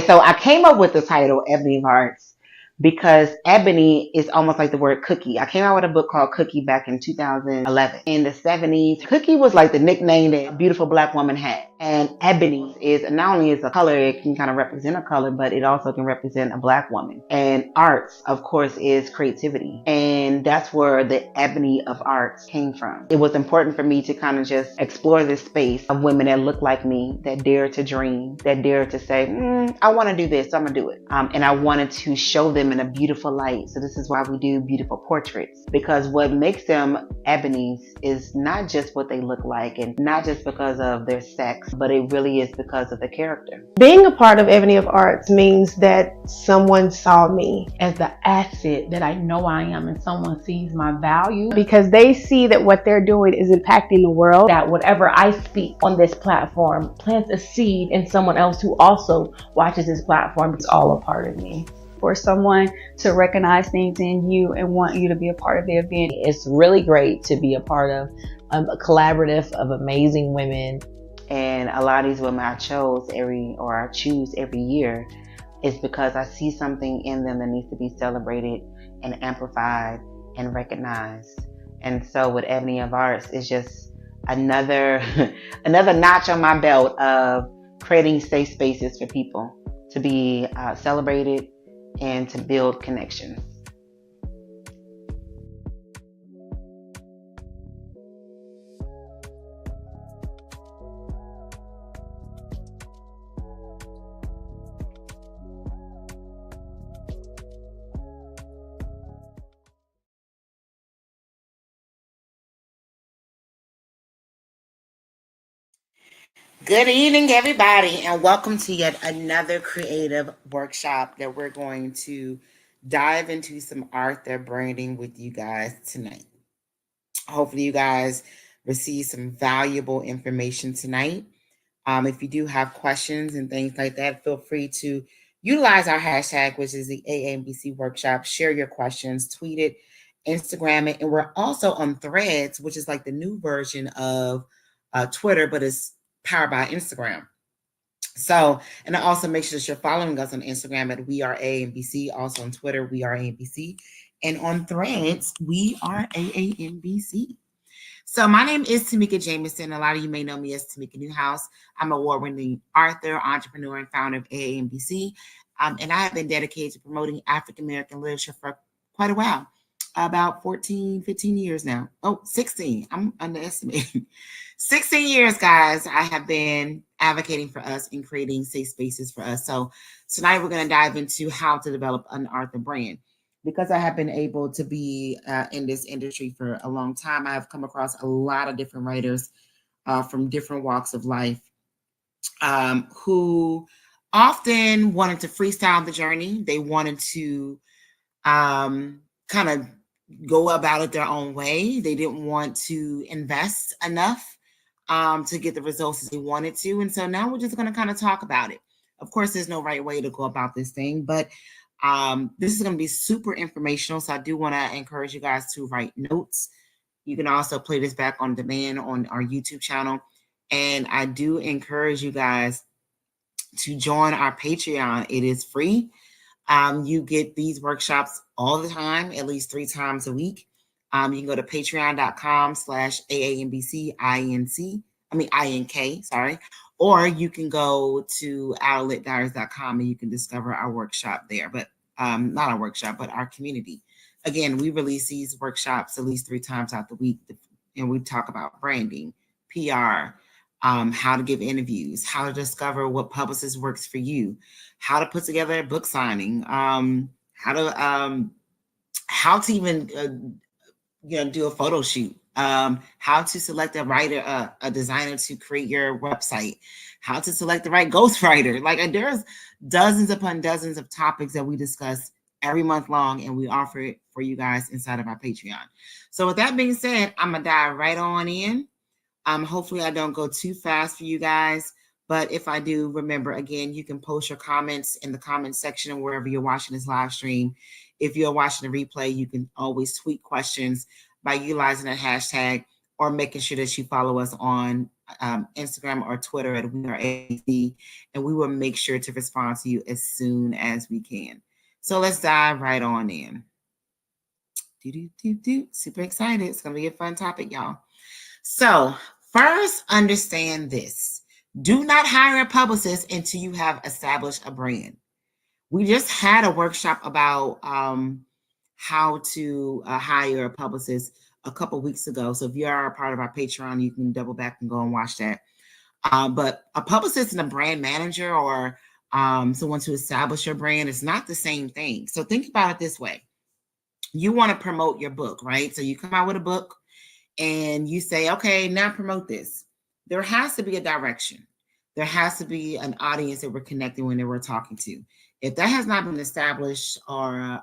So I came up with the title Ebony of Hearts because ebony is almost like the word cookie. I came out with a book called Cookie back in 2011. In the 70s, cookie was like the nickname that a beautiful black woman had. And ebony is not only is a color, it can kind of represent a color, but it also can represent a black woman. And arts, of course, is creativity. And that's where the ebony of arts came from. It was important for me to kind of just explore this space of women that look like me, that dare to dream, that dare to say, I want to do this, so I'm going to do it. And I wanted to show them in a beautiful light. So this is why we do beautiful portraits, because what makes them ebonies is not just what they look like and not just because of their sex, but it really is because of the character. Being a part of Ebony of Arts means that someone saw me as the asset that I know I am, and someone sees my value because they see that what they're doing is impacting the world. That whatever I speak on this platform plants a seed in someone else who also watches this platform. It's all a part of me. For someone to recognize things in you and want you to be a part of the event. It's really great to be a part of a collaborative of amazing women. And a lot of these women I choose every year is because I see something in them that needs to be celebrated and amplified and recognized. And so with Ebony of Arts, it's just another notch on my belt of creating safe spaces for people to be celebrated and to build connections. Good evening, everybody, and welcome to yet another creative workshop that we're going to dive into some author branding with you guys tonight. Hopefully you guys receive some valuable information tonight. If you do have questions and things like that, feel free to utilize our hashtag, which is the AAMBC workshop. Share your questions, tweet it, Instagram it, and we're also on Threads, which is like the new version of Twitter, but it's powered by Instagram. So, and also make sure that you're following us on Instagram at We Are AAMBC. Also on Twitter, We Are AAMBC. And on Threads, We Are AAMBC. So my name is Tamika Jamison. A lot of you may know me as Tamika Newhouse. I'm an award-winning author, entrepreneur, and founder of AAMBC. And I have been dedicated to promoting African-American literature for quite a while. About 14, 15 years now. Oh, 16. I'm underestimating. 16 years, guys, I have been advocating for us and creating safe spaces for us. So tonight we're going to dive into how to develop an author brand. Because I have been able to be in this industry for a long time, I have come across a lot of different writers from different walks of life who often wanted to freestyle the journey. They wanted to kind of go about it their own way. They didn't want to invest enough to get the results that they wanted to. And so now we're just going to kind of talk about it. Of course, there's no right way to go about this thing, but this is going to be super informational. So I do want to encourage you guys to write notes. You can also play this back on demand on our YouTube channel. And I do encourage you guys to join our Patreon. It is free. You get these workshops all the time, at least 3 times a week. You can go to patreon.com/AAMBC INK, or you can go to outletdiaries.com and you can discover our workshop there, but not our workshop, but our community. Again, we release these workshops at least 3 times out the week, and we talk about branding, PR, how to give interviews, how to discover what publicist works for you, how to put together a book signing, how to even do a photo shoot, how to select a writer, a designer to create your website, how to select the right ghostwriter. Like there's dozens upon dozens of topics that we discuss every month long, and we offer it for you guys inside of our Patreon. So with that being said, I'm gonna dive right on in. Hopefully I don't go too fast for you guys, but if I do, remember, again, you can post your comments in the comment section or wherever you're watching this live stream. If you're watching the replay, you can always tweet questions by utilizing the hashtag or making sure that you follow us on Instagram or Twitter at We Are ABC, and we will make sure to respond to you as soon as we can. So let's dive right on in. Super excited. It's going to be a fun topic, y'all. So first, understand this. Do not hire a publicist until you have established a brand. We just had a workshop about how to hire a publicist a couple weeks ago. So if you are a part of our Patreon, you can double back and go and watch that. But a publicist and a brand manager, or someone to establish your brand, is not the same thing. So think about it this way. You want to promote your book, right? So you come out with a book and you say, okay, now promote this. There has to be a direction. There has to be an audience that we're connecting with, that we're talking to. If that has not been established or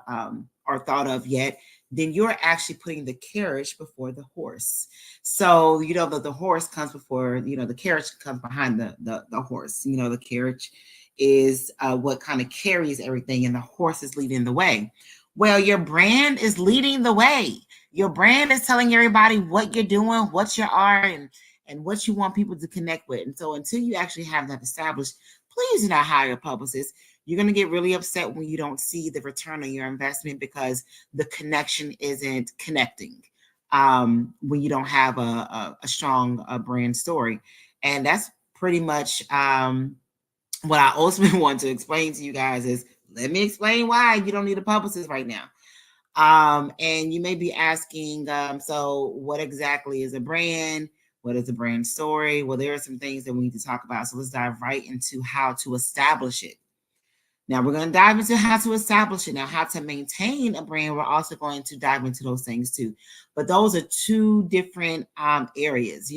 thought of yet, then you're actually putting the carriage before the horse. So, the horse comes before, the carriage comes behind the horse. The carriage is what kind of carries everything, and the horse is leading the way. Well, your brand is leading the way. Your brand is telling everybody what you're doing, what you are, and what you want people to connect with. And so until you actually have that established, please do not hire a publicist. You're going to get really upset when you don't see the return on your investment because the connection isn't connecting when you don't have a strong brand story. And that's pretty much what I ultimately want to explain to you guys is, let me explain why you don't need a publicist right now. And you may be asking, so what exactly is a brand? What is a brand story? Well, there are some things that we need to talk about. So let's dive right into how to establish it. Now we're going to dive into how to establish it. Now, how to maintain a brand, we're also going to dive into those things too. But those are two different areas.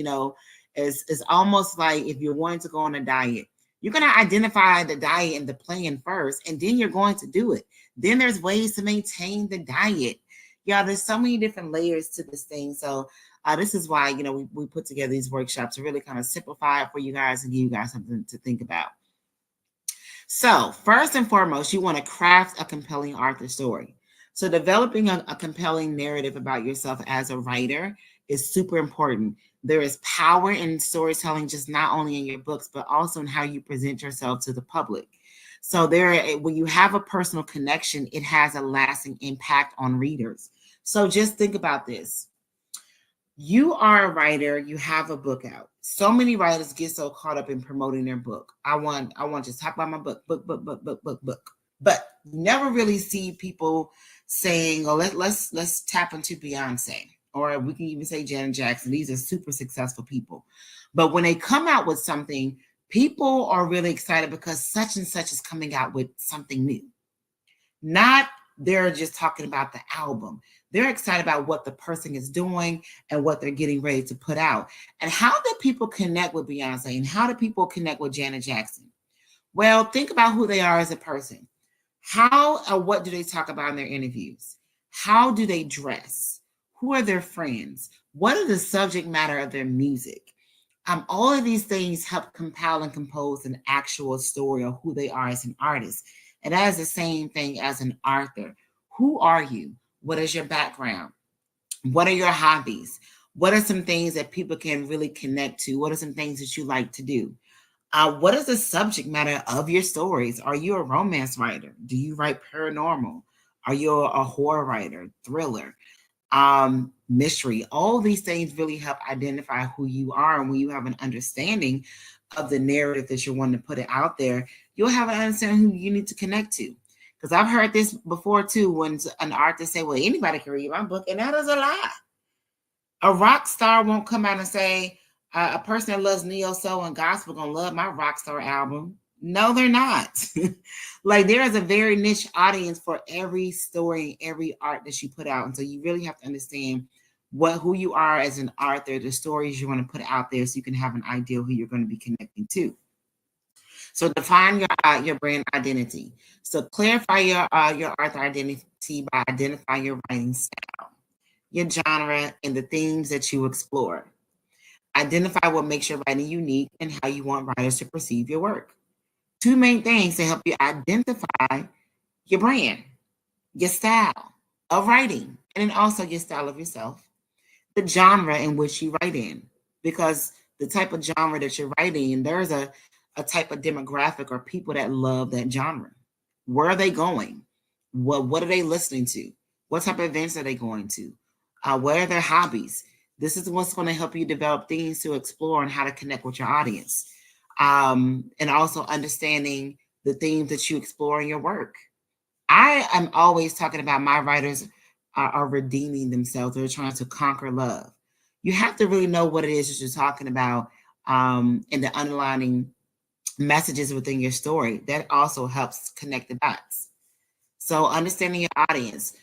It's almost like if you're wanting to go on a diet, you're going to identify the diet and the plan first, and then you're going to do it. Then there's ways to maintain the diet. There's so many different layers to this thing. So this is why, we put together these workshops to really kind of simplify it for you guys and give you guys something to think about. So first and foremost, you want to craft a compelling author story. So developing a compelling narrative about yourself as a writer is super important. There is power in storytelling, just not only in your books, but also in how you present yourself to the public. So when you have a personal connection, it has a lasting impact on readers. So just think about this. You are a writer, you have a book out. So many writers get so caught up in promoting their book. I want to talk about my book. But you never really see people saying, oh, let's tap into Beyonce, or we can even say Janet Jackson. These are super successful people. But when they come out with something, people are really excited because such and such is coming out with something new. Not they're just talking about the album. They're excited about what the person is doing and what they're getting ready to put out. And how do people connect with Beyonce, and how do people connect with Janet Jackson? Well, think about who they are as a person. How or what do they talk about in their interviews? How do they dress? Who are their friends? What is the subject matter of their music? All of these things help compile and compose an actual story of who they are as an artist. And that is the same thing as an author. Who are you? What is your background? What are your hobbies? What are some things that people can really connect to? What are some things that you like to do? What is the subject matter of your stories? Are you a romance writer? Do you write paranormal? Are you a horror writer, thriller, mystery? All these things really help identify who you are. And when you have an understanding of the narrative that you're wanting to put it out there, you'll have an understanding who you need to connect to. Because I've heard this before too, when an artist say, well, anybody can read my book, and that is a lie. A rock star won't come out and say, a person that loves neo soul and gospel gonna love my rock star album. No, they're not. Like, there is a very niche audience for every story, every art that you put out. And so you really have to understand who you are as an author, the stories you want to put out there, so you can have an idea who you're going to be connecting to. So define your brand identity. So clarify your author identity by identifying your writing style, your genre, and the themes that you explore. Identify what makes your writing unique and how you want writers to perceive your work. Two main things to help you identify your brand, your style of writing, and then also your style of yourself. the genre in which you write in, because the type of genre that you're writing in, there's a type of demographic or people that love that genre. Where are they going? What are they listening to? What type of events are they going to? What are their hobbies? This is what's going to help you develop things to explore and how to connect with your audience. And also understanding the themes that you explore in your work. I am always talking about my writers are redeeming themselves. They're trying to conquer love. You have to really know what it is that you're talking about, and the underlining messages within your story. That also helps connect the dots. So understanding your audience.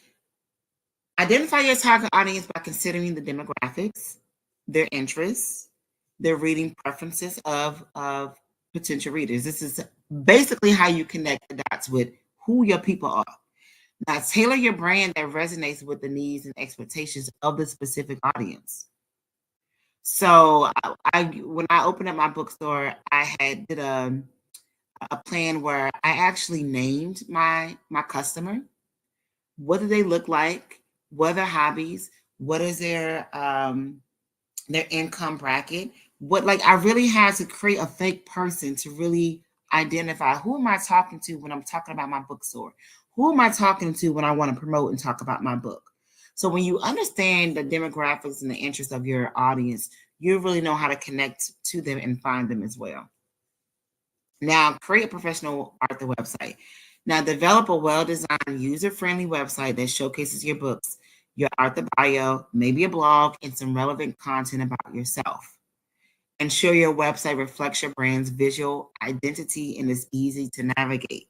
Identify your target audience by considering the demographics, their interests, their reading preferences of potential readers. This is basically how you connect the dots with who your people are. Now, tailor your brand that resonates with the needs and expectations of the specific audience. So, when I opened up my bookstore, I had did a plan where I actually named my customer. What do they look like? What are their hobbies? What is their income bracket? What, like, I really had to create a fake person to really identify who am I talking to when I'm talking about my bookstore? Who am I talking to when I want to promote and talk about my book? So when you understand the demographics and the interests of your audience, you really know how to connect to them and find them as well. Now, create a professional author website. Now, develop a well-designed, user-friendly website that showcases your books, your author bio, maybe a blog, and some relevant content about yourself. Ensure your website reflects your brand's visual identity and is easy to navigate.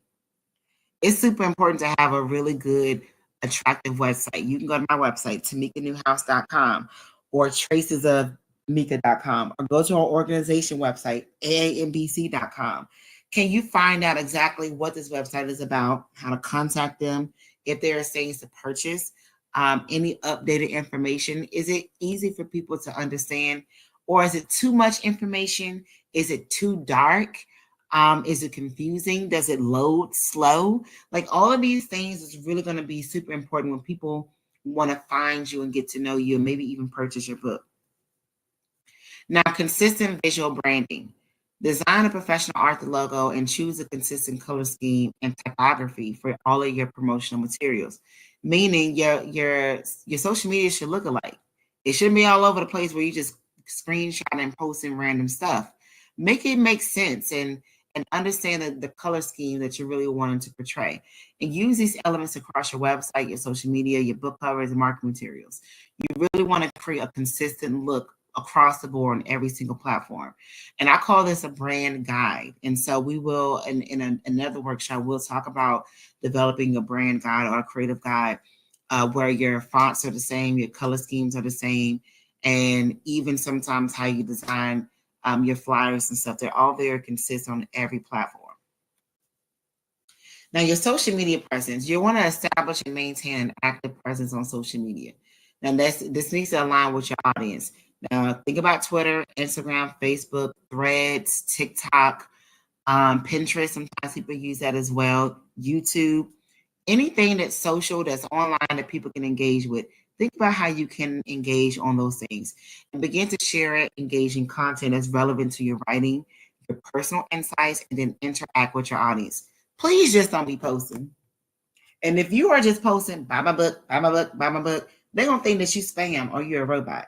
It's super important to have a really good, attractive website. You can go to my website, tamikanewhouse.com, or tracesofmika.com, or go to our organization website, aambc.com. Can you find out exactly what this website is about, how to contact them, if there are things to purchase, any updated information? Is it easy for people to understand, or is it too much information? Is it too dark? Is it confusing? Does it load slow? Like, all of these things is really going to be super important when people want to find you and get to know you and maybe even purchase your book. Now, consistent visual branding. Design a professional art logo and choose a consistent color scheme and typography for all of your promotional materials. Meaning your social media should look alike. It shouldn't be all over the place where you just screenshot and posting random stuff. Make it make sense and understand the color scheme that you're really wanting to portray. And use these elements across your website, your social media, your book covers, and marketing materials. You really want to create a consistent look across the board on every single platform. And I call this a brand guide. And so we will, in another workshop, we'll talk about developing a brand guide or a creative guide, where your fonts are the same, your color schemes are the same, and even sometimes how you design your flyers and stuff. They're all very consistent on every platform. Now, your social media presence, you want to establish and maintain an active presence on social media. Now, this needs to align with your audience. Now, think about Twitter, Instagram, Facebook, Threads, TikTok, Pinterest. Sometimes people use that as well. YouTube, anything that's social, that's online, that people can engage with. Think about how you can engage on those things and begin to share it, engaging content that's relevant to your writing, your personal insights, and then interact with your audience. Please just don't be posting. And if you are just posting, buy my book, buy my book, buy my book, they're going to think that you spam or you're a robot.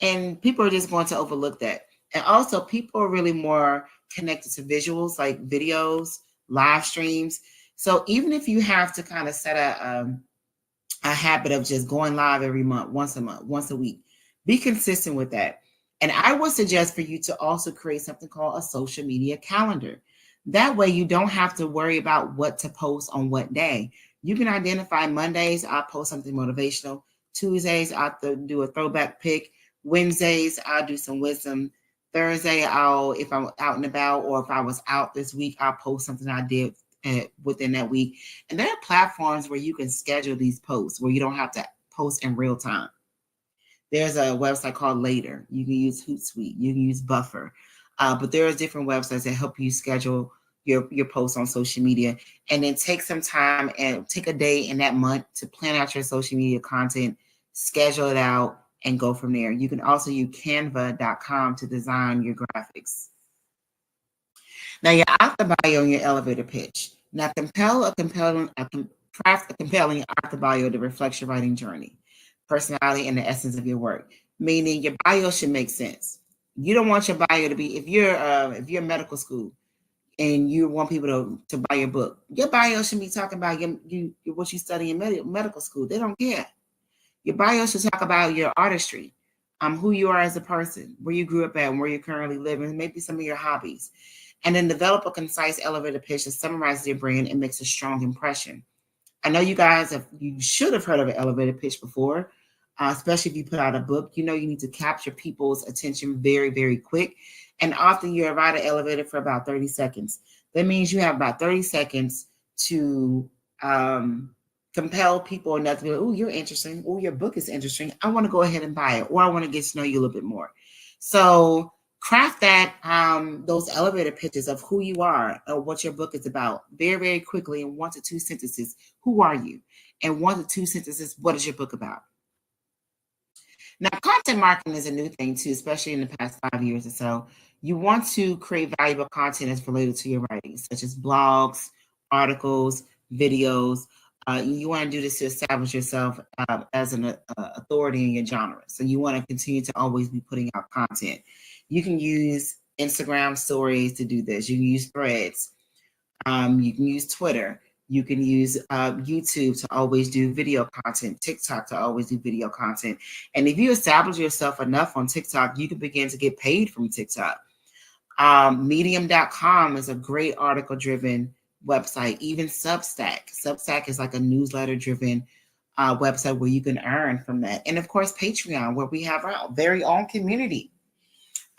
And people are just going to overlook that. And also, people are really more connected to visuals, like videos, live streams. So even if you have to kind of set a habit of just going live every month, once a week, be consistent with that. And I would suggest for you to also create something called a social media calendar. That way you don't have to worry about what to post on what day. You can identify Mondays, I'll post something motivational. Tuesdays, I'll do a throwback pick. Wednesdays, I'll do some wisdom. Thursday, if I'm out and about, or if I was out this week, I'll post something I did within that week. And there are platforms where you can schedule these posts where you don't have to post in real time. There's a website called Later. You can use Hootsuite. You can use Buffer. But there are different websites that help you schedule your posts on social media, and then take some time and take a day in that month to plan out your social media content, schedule it out, and go from there. You can also use canva.com to design your graphics. Now your author bio and your elevator pitch. Now craft a compelling author bio that reflects your writing journey, personality, and the essence of your work. Meaning your bio should make sense. You don't want your bio to be, if you're medical school and you want people to buy your book, your bio should be talking about what you study in medical school. They don't care. Your bio should talk about your artistry, who you are as a person, where you grew up at, and where you currently live, and maybe some of your hobbies. And then develop a concise elevator pitch that summarizes your brand and makes a strong impression. I know you should have heard of an elevator pitch before, especially if you put out a book. You know you need to capture people's attention very, very quick. And often you ride an elevator for about 30 seconds. That means you have about 30 seconds to compel people enough to be like, oh, you're interesting. Oh, your book is interesting. I want to go ahead and buy it, or I want to get to know you a little bit more. So craft that those elevator pitches of who you are or what your book is about very, very quickly in 1 to 2 sentences. Who are you? And 1 to 2 sentences, what is your book about? Now, content marketing is a new thing too, especially in the past 5 years or so. You want to create valuable content that's related to your writing, such as blogs, articles, videos. You want to do this to establish yourself as an authority in your genre. So you want to continue to always be putting out content. You can use Instagram stories to do this. You can use Threads. You can use Twitter. You can use YouTube to always do video content, TikTok to always do video content. And if you establish yourself enough on TikTok, you can begin to get paid from TikTok. Medium.com is a great article-driven website. Even Substack. Substack is like a newsletter-driven website where you can earn from that. And of course, Patreon, where we have our very own community.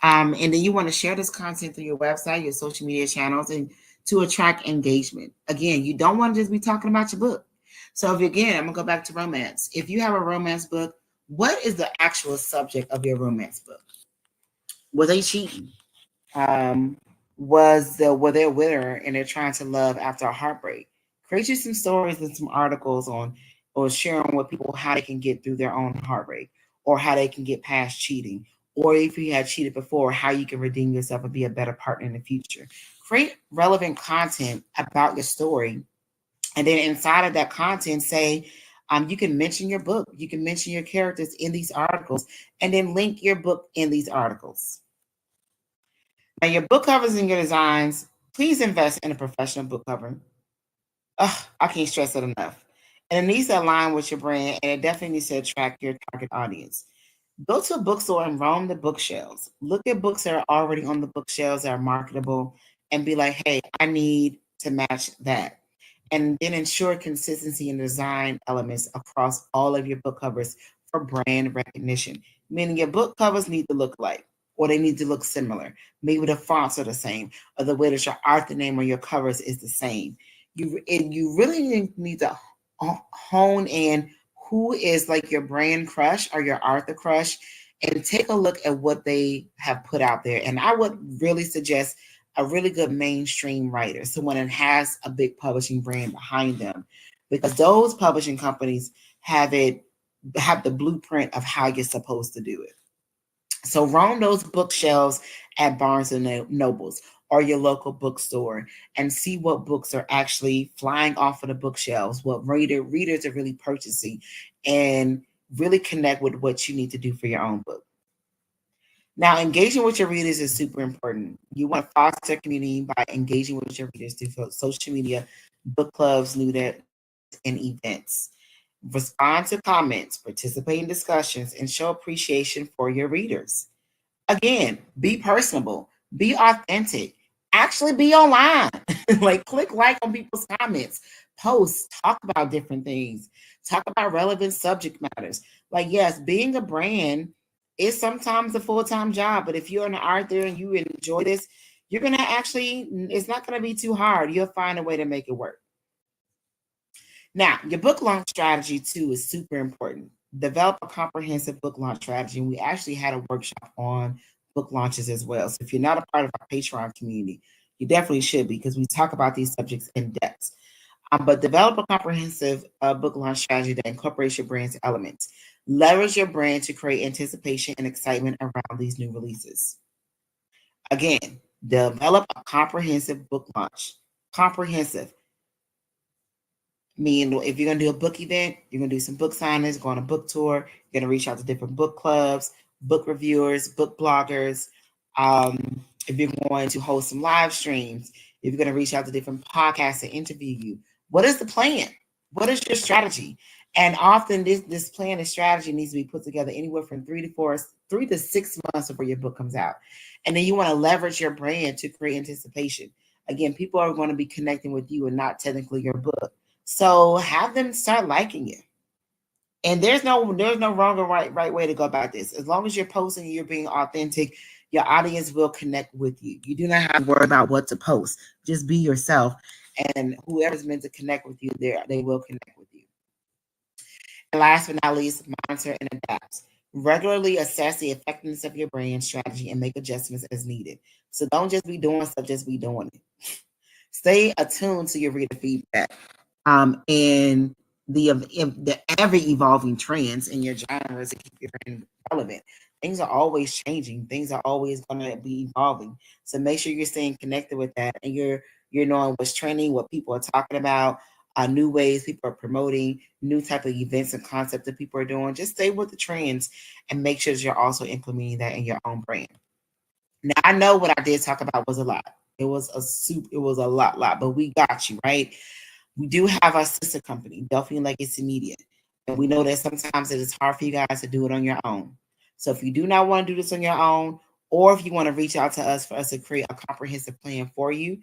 And then you want to share this content through your website, your social media channels, and to attract engagement. Again, you don't want to just be talking about your book. So I'm going to go back to romance. If you have a romance book, what is the actual subject of your romance book? Were they cheating? Were they a winner and they're trying to love after a heartbreak? Create you some stories and some articles on or sharing with people how they can get through their own heartbreak or how they can get past cheating. Or if you had cheated before, how you can redeem yourself and be a better partner in the future. Create relevant content about your story. And then inside of that content, say, you can mention your book. You can mention your characters in these articles and then link your book in these articles. Now, your book covers and your designs, please invest in a professional book cover. I can't stress it enough. And it needs to align with your brand, and it definitely needs to attract your target audience. Go to a bookstore and roam the bookshelves. Look at books that are already on the bookshelves that are marketable and be like, hey, I need to match that. And then ensure consistency in design elements across all of your book covers for brand recognition. Meaning your book covers need to look alike or they need to look similar. Maybe the fonts are the same or the way that your author name on your covers is the same. You really need to hone in who is like your brand crush or your author crush and take a look at what they have put out there. And I would really suggest a really good mainstream writer, someone that has a big publishing brand behind them, because those publishing companies have the blueprint of how you're supposed to do it. So roam those bookshelves at Barnes and Nobles or your local bookstore and see what books are actually flying off of the bookshelves, what readers are really purchasing, and really connect with what you need to do for your own book. Now, engaging with your readers is super important. You want to foster community by engaging with your readers through social media, book clubs, newsletters, and events. Respond to comments, participate in discussions, and show appreciation for your readers. Again, be personable, be authentic, actually be online. Like click like on people's comments, post, talk about different things, talk about relevant subject matters. Like, yes, being a brand is sometimes a full-time job, but if you're an art there and you enjoy this, you're gonna it's not gonna be too hard. You'll find a way to make it work. Now, your book launch strategy too is super important. Develop a comprehensive book launch strategy. And we actually had a workshop on book launches as well. So if you're not a part of our Patreon community, you definitely should be, because we talk about these subjects in depth. But develop a comprehensive book launch strategy that incorporates your brand's elements. Leverage your brand to create anticipation and excitement around these new releases. Again, develop a comprehensive book launch. Comprehensive. Meaning, if you're going to do a book event, you're going to do some book signings, go on a book tour, you're going to reach out to different book clubs, book reviewers, book bloggers. If you're going to host some live streams, if you're going to reach out to different podcasts to interview you, what is the plan? What is your strategy? And often this plan and strategy needs to be put together anywhere from 3 to 6 months before your book comes out. And then you want to leverage your brand to create anticipation. Again, people are going to be connecting with you and not technically your book. So have them start liking you. And there's no wrong or right way to go about this. As long as you're posting and you're being authentic, your audience will connect with you. You do not have to worry about what to post. Just be yourself. And whoever's meant to connect with you, they will connect with you. And last but not least, monitor and adapt. Regularly assess the effectiveness of your brand strategy and make adjustments as needed. So don't just be doing stuff, just be doing it. Stay attuned to your reader feedback. And the ever evolving trends in your genres to keep your brand relevant. Things are always changing. Things are always going to be evolving. So make sure you're staying connected with that, and you're knowing what's trending, what people are talking about, new ways people are promoting, new type of events and concepts that people are doing. Just stay with the trends and make sure that you're also implementing that in your own brand. Now, I know what I did talk about was a lot. It was a lot, but we got you, right? We do have our sister company, Delphi Legacy Media. And we know that sometimes it is hard for you guys to do it on your own. So if you do not want to do this on your own, or if you want to reach out to us for us to create a comprehensive plan for you,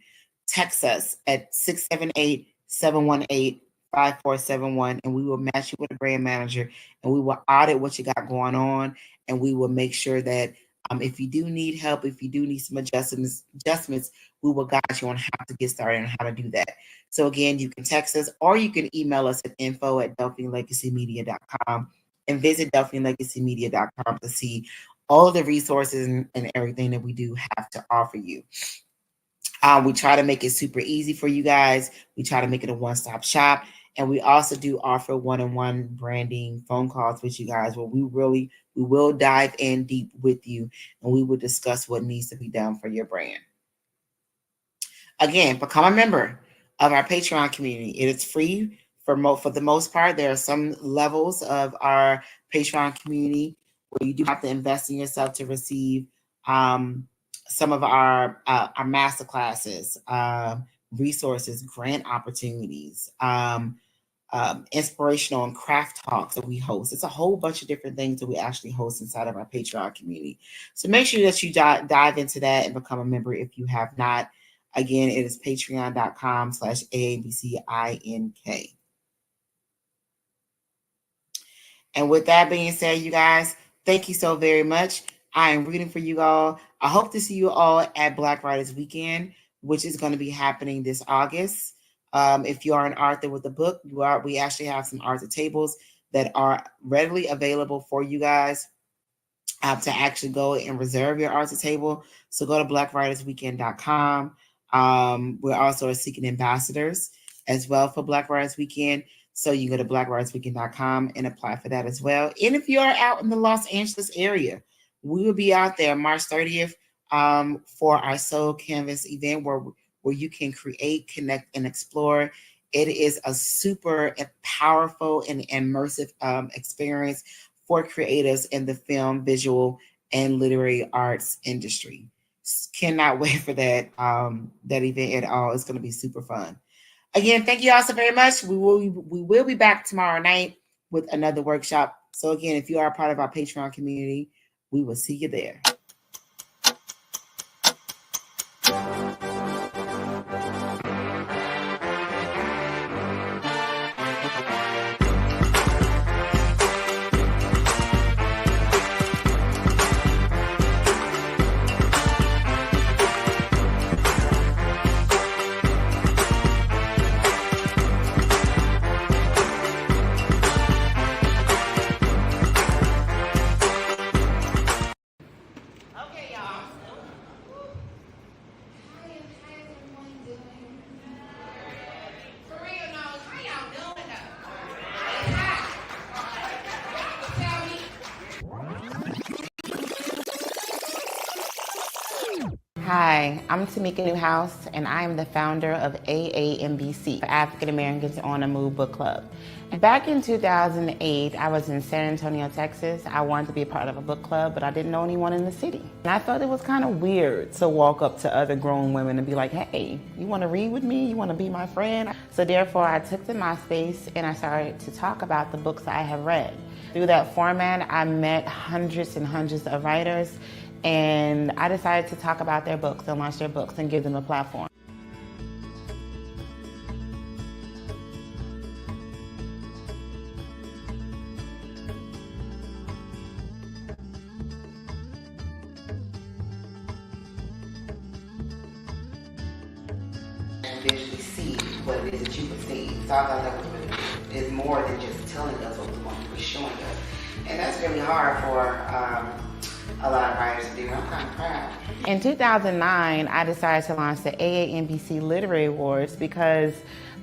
text us at 678-718-5471, and we will match you with a brand manager, and we will audit what you got going on, and we will make sure that if you do need help, if you do need some adjustments, we will guide you on how to get started and how to do that. So again, you can text us or you can email us at info@delphilegacymedia.com and visit delphilegacymedia.com to see all of the resources and everything that we do have to offer you. We try to make it super easy for you guys. We try to make it a one-stop shop. And we also do offer one-on-one branding phone calls with you guys where we will dive in deep with you and we will discuss what needs to be done for your brand. Again, become a member of our Patreon community. It is free for the most part. There are some levels of our Patreon community where you do have to invest in yourself to receive some of our master classes, resources, grant opportunities, inspirational and craft talks that we host. It's a whole bunch of different things that we actually host inside of our Patreon community. So make sure that you dive into that and become a member if you have not. Again, it is patreon.com/AABCINK. And with that being said, you guys, thank you so very much. I am rooting for you all. I hope to see you all at Black Writers Weekend, which is going to be happening this August. If you are an author with a book, we actually have some author tables that are readily available for you guys to actually go and reserve your author table. So go to blackwritersweekend.com. We're also seeking ambassadors as well for Black Writers Weekend. So you go to blackwritersweekend.com and apply for that as well. And if you are out in the Los Angeles area, we will be out there March 30th for our Soul Canvas event where you can create, connect, and explore. It is a super powerful and immersive experience for creatives in the film, visual, and literary arts industry. Cannot wait for that event at all. It's going to be super fun. Again, thank you all so very much. We will be back tomorrow night with another workshop. So again, if you are a part of our Patreon community, we will see you there. Hi, I'm Tamika Newhouse, and I am the founder of AAMBC, African Americans on the Move Book Club. Back in 2008, I was in San Antonio, Texas. I wanted to be a part of a book club, but I didn't know anyone in the city. And I thought it was kind of weird to walk up to other grown women and be like, hey, you want to read with me? You want to be my friend? So therefore, I took to MySpace and I started to talk about the books I have read. Through that format, I met hundreds and hundreds of writers, and I decided to talk about their books and launch their books and give them a platform. And visually see what it is that you perceive. So I thought that was really good. It's more than just telling us what we want to be showing us. And that's really hard for a lot of writers to do. I'm kind of proud. In 2009, I decided to launch the AAMBC Literary Awards because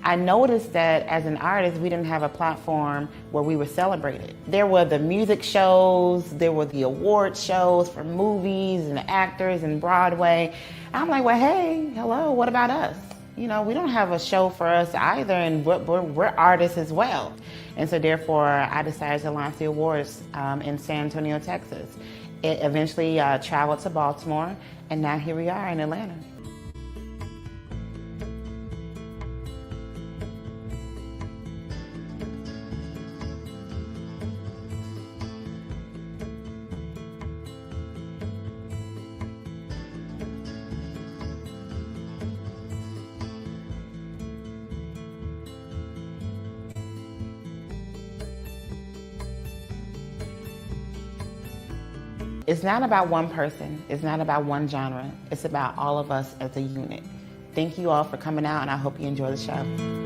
I noticed that as an artist, we didn't have a platform where we were celebrated. There were the music shows, there were the award shows for movies and actors and Broadway. I'm like, well, hey, hello, what about us? You know, we don't have a show for us either, and we're artists as well. And so therefore, I decided to launch the awards in San Antonio, Texas. It eventually traveled to Baltimore, and now here we are in Atlanta. It's not about one person. It's not about one genre. It's about all of us as a unit. Thank you all for coming out, and I hope you enjoy the show.